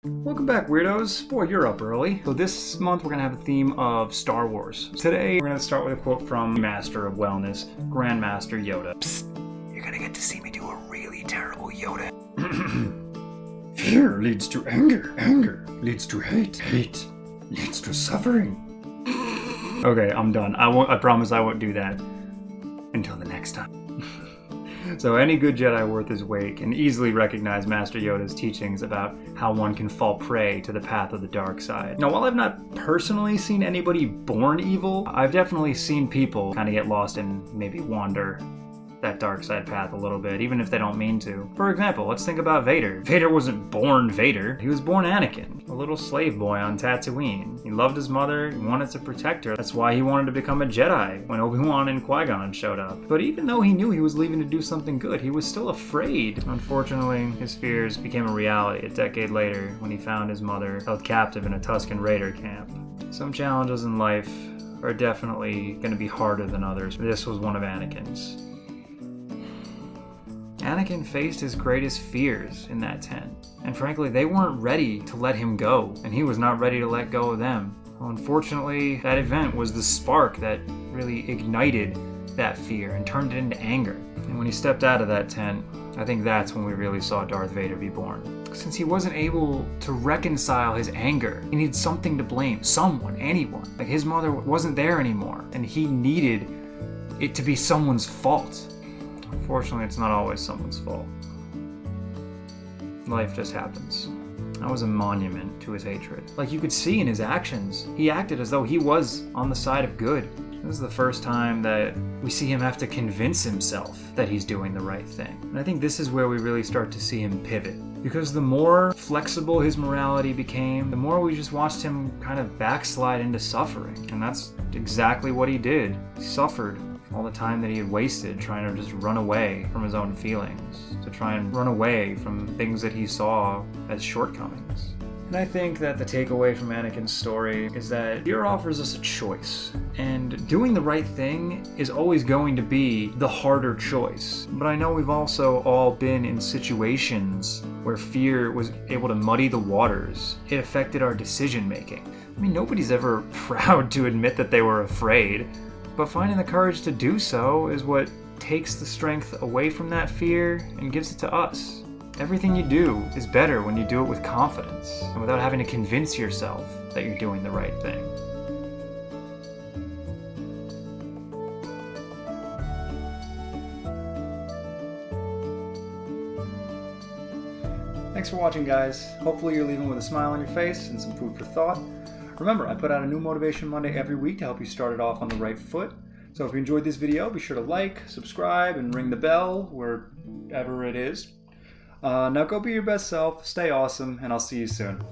Welcome back, weirdos. Boy, you're up early. So this month we're going to have a theme of Star Wars. Today we're going to start with a quote from Master of Wellness, Grandmaster Yoda. Psst, you're going to get to see me do a really terrible Yoda. Fear leads to anger, anger leads to hate, hate leads to suffering. Okay, I'm done. I promise I won't do that until the next time. So any good Jedi worth his weight can easily recognize Master Yoda's teachings about how one can fall prey to the path of the dark side. Now, while I've not personally seen anybody born evil, I've definitely seen people kind of get lost and maybe wander that dark side path a little bit, even if they don't mean to. For example, let's think about Vader. Vader wasn't born Vader. He was born Anakin, a little slave boy on Tatooine. He loved his mother, he wanted to protect her. That's why he wanted to become a Jedi when Obi-Wan and Qui-Gon showed up. But even though he knew he was leaving to do something good, he was still afraid. Unfortunately, his fears became a reality a decade later when he found his mother held captive in a Tusken Raider camp. Some challenges in life are definitely going to be harder than others. This was one of Anakin's. Anakin faced his greatest fears in that tent, and frankly, they weren't ready to let him go, and he was not ready to let go of them. Well, unfortunately, that event was the spark that really ignited that fear and turned it into anger. And when he stepped out of that tent, I think that's when we really saw Darth Vader be born. Since he wasn't able to reconcile his anger, he needed something to blame, someone, anyone. Like his mother wasn't there anymore, and he needed it to be someone's fault. Unfortunately, it's not always someone's fault. Life just happens. That was a monument to his hatred. Like you could see in his actions, he acted as though he was on the side of good. This is the first time that we see him have to convince himself that he's doing the right thing. And I think this is where we really start to see him pivot. Because the more flexible his morality became, the more we just watched him kind of backslide into suffering. And that's exactly what he did. He suffered all the time that he had wasted trying to just run away from his own feelings, to try and run away from things that he saw as shortcomings. And I think that the takeaway from Anakin's story is that fear offers us a choice, and doing the right thing is always going to be the harder choice. But I know we've also all been in situations where fear was able to muddy the waters. It affected our decision making. I mean, nobody's ever proud to admit that they were afraid, but finding the courage to do so is what takes the strength away from that fear and gives it to us. Everything you do is better when you do it with confidence and without having to convince yourself that you're doing the right thing. Thanks for watching, guys. Hopefully you're leaving with a smile on your face and some food for thought. Remember, I put out a new Motivation Monday every week to help you start it off on the right foot. So if you enjoyed this video, be sure to like, subscribe, and ring the bell wherever it is. Now go be your best self, stay awesome, and I'll see you soon.